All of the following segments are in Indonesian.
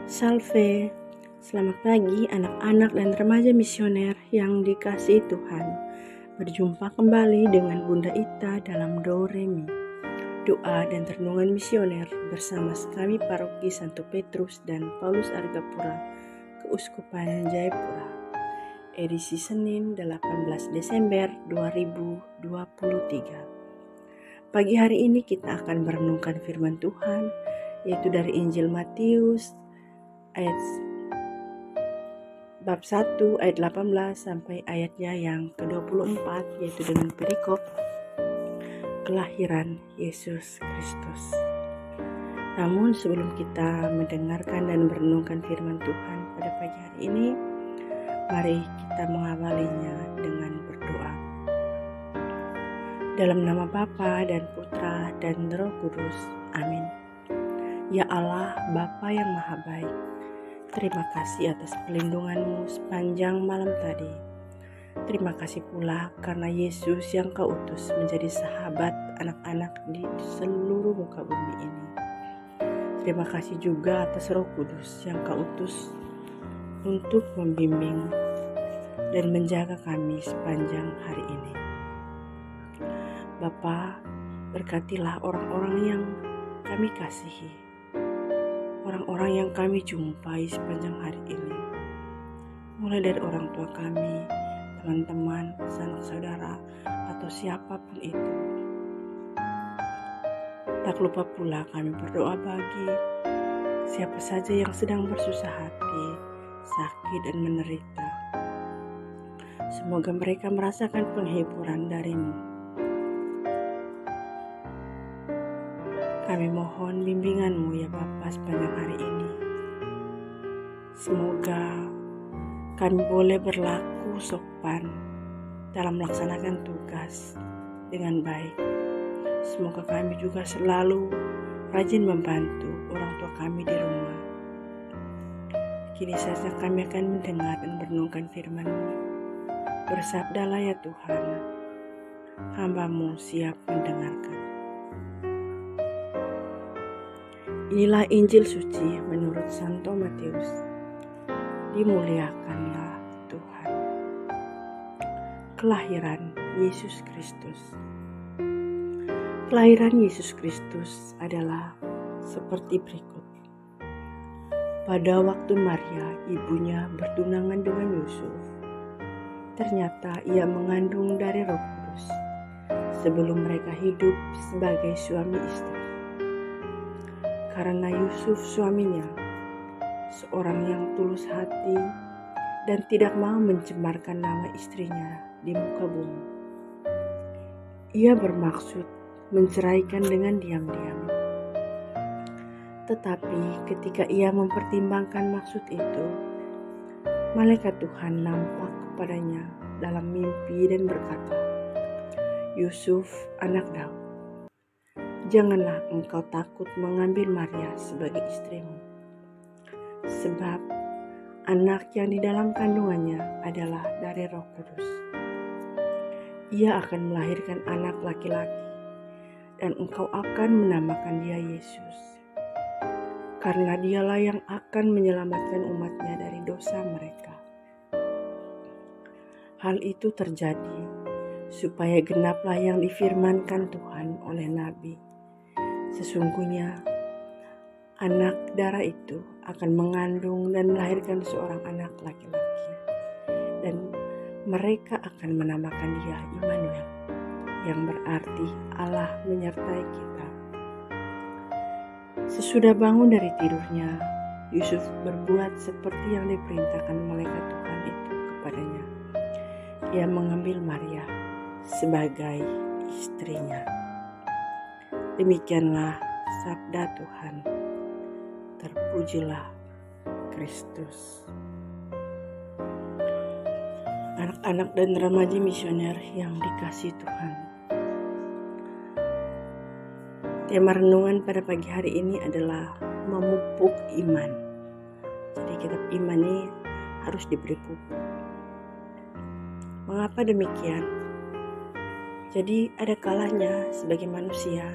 Salve, selamat pagi anak-anak dan remaja misioner yang dikasihi Tuhan. Berjumpa kembali dengan Bunda Ita dalam Do Re Mi, doa dan renungan misioner bersama kami Paroki Santo Petrus dan Paulus Argapura, Keuskupan Jayapura. Edisi Senin 18 Desember 2023. Pagi hari ini kita akan merenungkan firman Tuhan, yaitu dari Injil Matius ayat bab 1 ayat 18 sampai ayatnya yang ke-24, yaitu dengan perikop kelahiran Yesus Kristus. Namun sebelum kita mendengarkan dan merenungkan firman Tuhan pada pagi hari ini, mari kita mengawalinya dengan berdoa. Dalam nama Bapa dan Putra dan Roh Kudus. Amin. Ya Allah, Bapa yang Maha Baik, terima kasih atas perlindungan-Mu sepanjang malam tadi. Terima kasih pula karena Yesus yang Kau utus menjadi sahabat anak-anak di seluruh muka bumi ini. Terima kasih juga atas Roh Kudus yang Kau utus untuk membimbing dan menjaga kami sepanjang hari ini. Bapa, berkatilah orang-orang yang kami kasihi, orang-orang yang kami jumpai sepanjang hari ini, mulai dari orang tua kami, teman-teman, sanak saudara, atau siapapun itu. Tak lupa pula kami berdoa bagi siapa saja yang sedang bersusah hati, sakit dan menderita. Semoga mereka merasakan penghiburan dari-Mu. Kami mohon bimbingan-Mu ya Bapa sepanjang hari ini. Semoga kami boleh berlaku sopan dalam melaksanakan tugas dengan baik. Semoga kami juga selalu rajin membantu orang tua kami di rumah. Kini saja kami akan mendengar dan merenungkan firman-Mu. Bersabdalah ya Tuhan, hamba-Mu siap mendengarkan. Inilah Injil suci menurut Santo Matius. Dimuliakanlah Tuhan. Kelahiran Yesus Kristus. Kelahiran Yesus Kristus adalah seperti berikut. Pada waktu Maria, ibunya bertunangan dengan Yusuf, ternyata ia mengandung dari Roh Kudus sebelum mereka hidup sebagai suami istri. Karena Yusuf suaminya, seorang yang tulus hati dan tidak mau mencemarkan nama istrinya di muka bumi, ia bermaksud menceraikan dengan diam-diam. Tetapi ketika ia mempertimbangkan maksud itu, malaikat Tuhan nampak kepadanya dalam mimpi dan berkata, "Yusuf, anak Daud, janganlah engkau takut mengambil Maria sebagai istrimu, sebab anak yang di dalam kandungannya adalah dari Roh Kudus. Ia akan melahirkan anak laki-laki, dan engkau akan menamakan dia Yesus, karena dialah yang akan menyelamatkan umatnya dari dosa mereka." Hal itu terjadi supaya genaplah yang difirmankan Tuhan oleh Nabi. Sesungguhnya anak darah itu akan mengandung dan melahirkan seorang anak laki-laki, dan mereka akan menamakan dia Immanuel, yang berarti Allah menyertai kita. Sesudah bangun dari tidurnya, Yusuf berbuat seperti yang diperintahkan malaikat Tuhan itu kepadanya. Ia mengambil Maria sebagai istrinya. Demikianlah sabda Tuhan. Terpujilah Kristus. Anak-anak dan remaja misioner yang dikasihi Tuhan. Tema renungan pada pagi hari ini adalah memupuk iman. Jadi kitab iman ini harus diberi pupuk. Mengapa demikian? Jadi ada kalanya sebagai manusia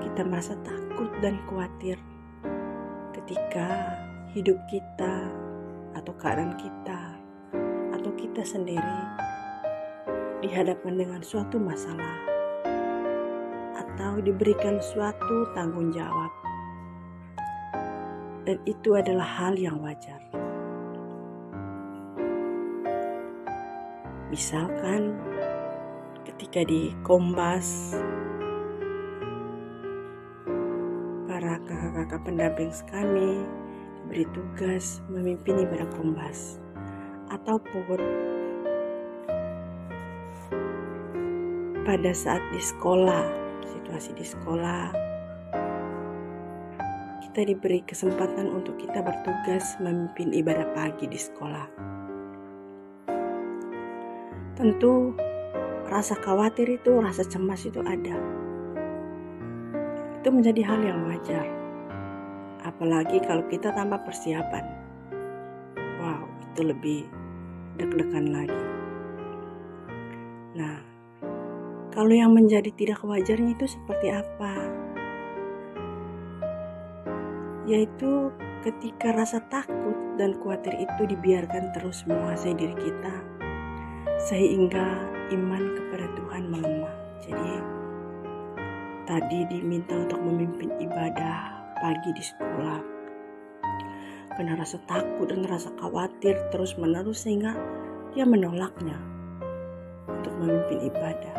kita merasa takut dan khawatir ketika hidup kita atau keadaan kita atau kita sendiri dihadapkan dengan suatu masalah atau diberikan suatu tanggung jawab, dan itu adalah hal yang wajar. Misalkan ketika di Kombas, para kakak-kakak pendamping kami diberi tugas memimpin ibadah Kombas, ataupun pada saat di sekolah, situasi di sekolah, kita diberi kesempatan untuk kita bertugas memimpin ibadah pagi di sekolah. Tentu rasa khawatir itu, rasa cemas itu ada. Itu menjadi hal yang wajar. Apalagi kalau kita tanpa persiapan. Wow, itu lebih deg-degan lagi. Nah, kalau yang menjadi tidak wajarnya itu seperti apa? Yaitu ketika rasa takut dan khawatir itu dibiarkan terus menguasai diri kita, sehingga iman kepada Tuhan melemah. Jadi tadi diminta untuk memimpin ibadah pagi di sekolah, karena rasa takut dan rasa khawatir terus menerus sehingga dia menolaknya untuk memimpin ibadah.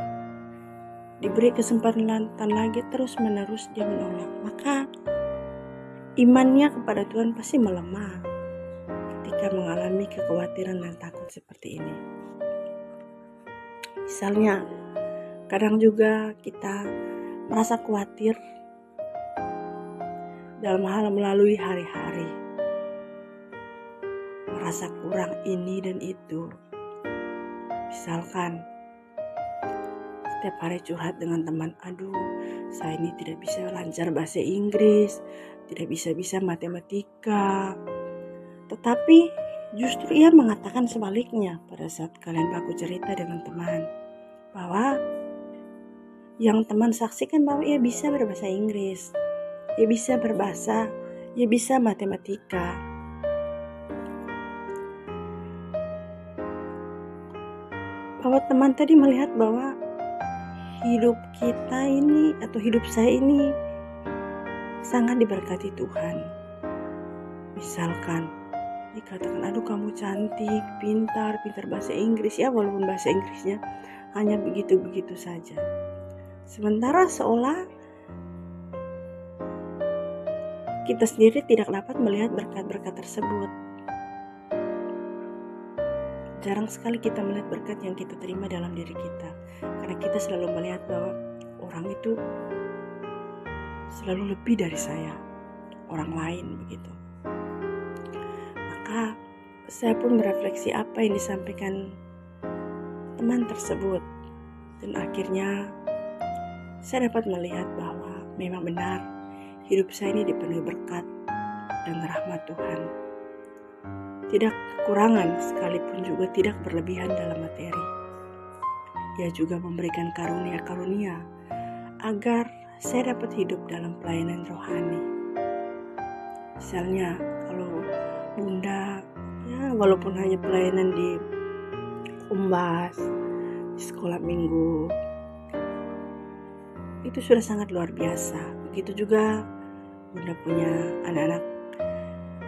Diberi kesempatan lagi terus menerus dia menolak, maka imannya kepada Tuhan pasti melemah ketika mengalami kekhawatiran dan takut seperti ini. Misalnya, kadang juga kita merasa khawatir dalam hal melalui hari-hari, merasa kurang ini dan itu. Misalkan, setiap hari curhat dengan teman, aduh saya ini tidak bisa lancar bahasa Inggris, tidak bisa matematika. Tetapi justru ia mengatakan sebaliknya pada saat kalian baku cerita dengan teman, bahwa yang teman saksikan bahwa ia bisa berbahasa Inggris, ia bisa berbahasa, ia bisa matematika. Bahwa teman tadi melihat bahwa hidup kita ini atau hidup saya ini sangat diberkati Tuhan. Misalkan dikatakan, aduh kamu cantik, pintar bahasa Inggris, ya walaupun bahasa Inggrisnya hanya begitu-begitu saja. Sementara seolah kita sendiri tidak dapat melihat berkat-berkat tersebut. Jarang sekali kita melihat berkat yang kita terima dalam diri kita, karena kita selalu melihat bahwa orang itu selalu lebih dari saya, orang lain begitu. Maka saya pun berefleksi apa yang disampaikan teman tersebut, dan akhirnya saya dapat melihat bahwa memang benar hidup saya ini dipenuhi berkat dan rahmat Tuhan. Tidak kekurangan, sekalipun juga tidak berlebihan dalam materi. Ia juga memberikan karunia-karunia agar saya dapat hidup dalam pelayanan rohani. Misalnya kalau Bunda, ya walaupun hanya pelayanan di Kombas, di sekolah minggu, itu sudah sangat luar biasa. Begitu juga Bunda punya anak-anak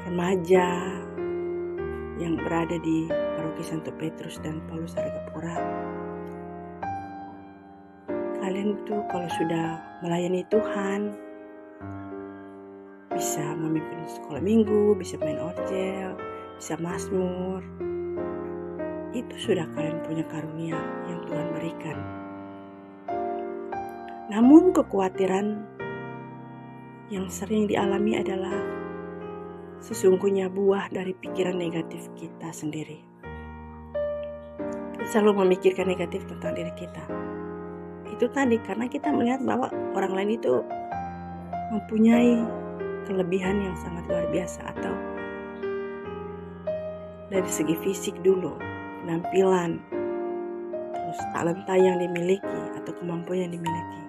remaja yang berada di Paroki Santo Petrus dan Paulus Argapura. Kalian itu kalau sudah melayani Tuhan, bisa memimpin sekolah minggu, bisa main orgel, bisa mazmur. Itu sudah kalian punya karunia yang Tuhan berikan. Namun kekhawatiran yang sering dialami adalah sesungguhnya buah dari pikiran negatif kita sendiri. Kita selalu memikirkan negatif tentang diri kita. Itu tadi karena kita melihat bahwa orang lain itu mempunyai kelebihan yang sangat luar biasa, atau dari segi fisik dulu, penampilan, terus talenta yang dimiliki atau kemampuan yang dimiliki.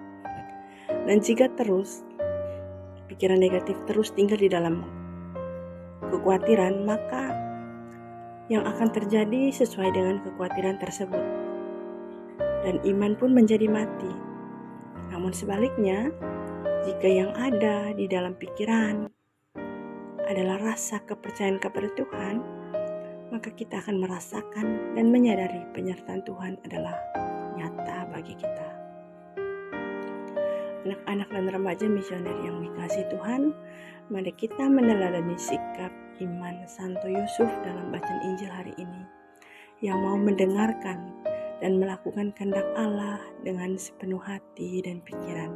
Dan jika terus pikiran negatif terus tinggal di dalam kekhawatiran, maka yang akan terjadi sesuai dengan kekhawatiran tersebut. Dan iman pun menjadi mati. Namun sebaliknya, jika yang ada di dalam pikiran adalah rasa kepercayaan kepada Tuhan, maka kita akan merasakan dan menyadari penyertaan Tuhan adalah nyata bagi kita. Anak-anak dan remaja misioner yang dikasihi Tuhan, mari kita meneladani sikap iman Santo Yusuf dalam bacaan Injil hari ini, yang mau mendengarkan dan melakukan kehendak Allah dengan sepenuh hati dan pikiran.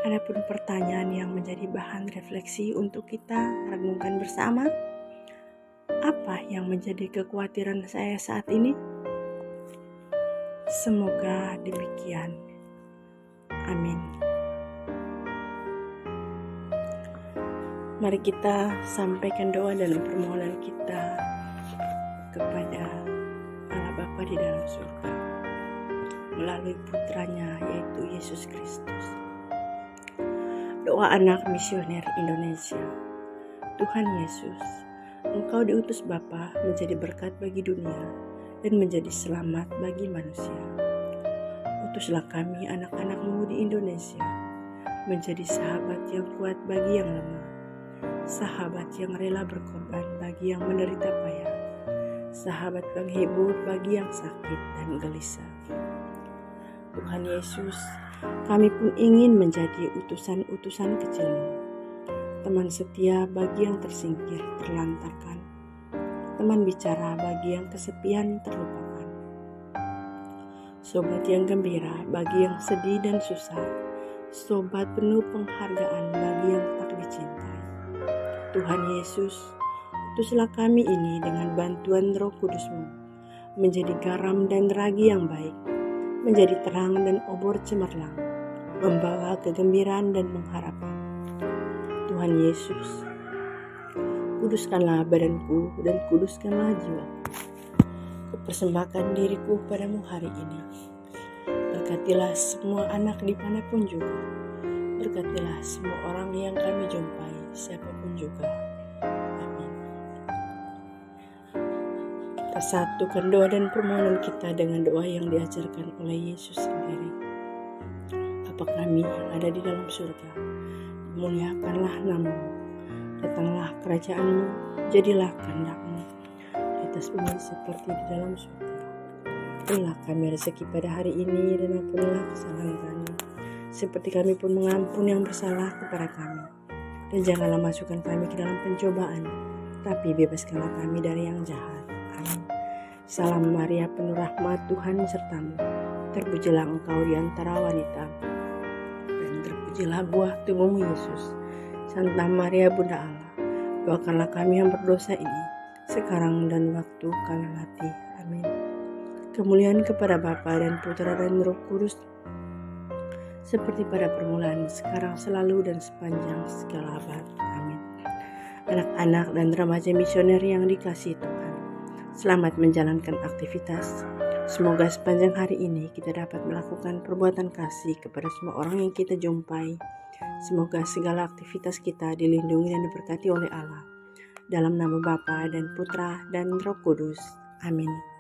Adapun pertanyaan yang menjadi bahan refleksi untuk kita renungkan bersama, apa yang menjadi kekhawatiran saya saat ini? Semoga demikian. Amin. Mari kita sampaikan doa dalam permohonan kita kepada Allah Bapa di dalam surga melalui putranya yaitu Yesus Kristus. Doa anak misioner Indonesia. Tuhan Yesus, Engkau diutus Bapa menjadi berkat bagi dunia dan menjadi selamat bagi manusia. Utuslah kami anak-anak-Mu di Indonesia menjadi sahabat yang kuat bagi yang lemah, sahabat yang rela berkorban bagi yang menderita payah, sahabat penghibur bagi yang sakit dan gelisah. Tuhan Yesus, kami pun ingin menjadi utusan-utusan kecil-Mu, teman setia bagi yang tersingkir, terlantarkan, teman bicara bagi yang kesepian, terlupakan, sobat yang gembira bagi yang sedih dan susah, sobat penuh penghargaan bagi yang tak dicintai. Tuhan Yesus, utuslah kami ini dengan bantuan Roh Kudus-Mu, menjadi garam dan ragi yang baik, menjadi terang dan obor cemerlang, membawa kegembiraan dan pengharapan. Tuhan Yesus, kuduskanlah badanku dan kuduskanlah jiwaku. Kupersembahkan diriku padamu hari ini. Berkatilah semua anak dimanapun juga. Berkatilah semua orang yang kami jumpai, siapapun juga. Amin. Kita satukan doa dan permohonan kita dengan doa yang diajarkan oleh Yesus sendiri. Bapa kami yang ada di dalam surga, muliakanlah nama-Mu, datanglah kerajaan-Mu, jadilah kehendak-Mu di atas bumi seperti di dalam surga. Berilah kami rezeki pada hari ini dan ampunilah kesalahan kami, seperti kami pun mengampuni yang bersalah kepada kami. Dan janganlah masukkan kami ke dalam pencobaan, tapi bebaskanlah kami dari yang jahat. Amin. Salam Maria, penuh rahmat, Tuhan sertamu. Terpujilah engkau di antara wanita, dan terpujilah buah tubuhmu Yesus. Santa Maria Bunda Allah, doakanlah kami yang berdosa ini, sekarang dan waktu kami mati. Amin. Kemuliaan kepada Bapa dan Putra dan Roh Kudus, seperti pada permulaan, sekarang, selalu, dan sepanjang segala abad. Amin. Anak-anak dan remaja misioner yang dikasihi Tuhan, selamat menjalankan aktivitas. Semoga sepanjang hari ini kita dapat melakukan perbuatan kasih kepada semua orang yang kita jumpai. Semoga segala aktivitas kita dilindungi dan diberkati oleh Allah. Dalam nama Bapa dan Putra dan Roh Kudus. Amin.